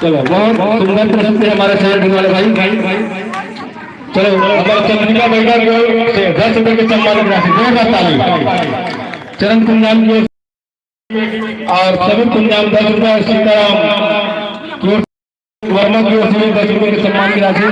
चलो बहुत सुंदर प्रस्तुति हमारे शहर वाले भाई। चलो हमारे चंद्रिका महिला से 10 रुपए के सम्मानित राशि 2,000 ताली। चरण कुंजाम की और सभी कुंजाम 10 रुपए, सीताराम वर्मा की ओर से 10 रुपए के सम्मान की राशि।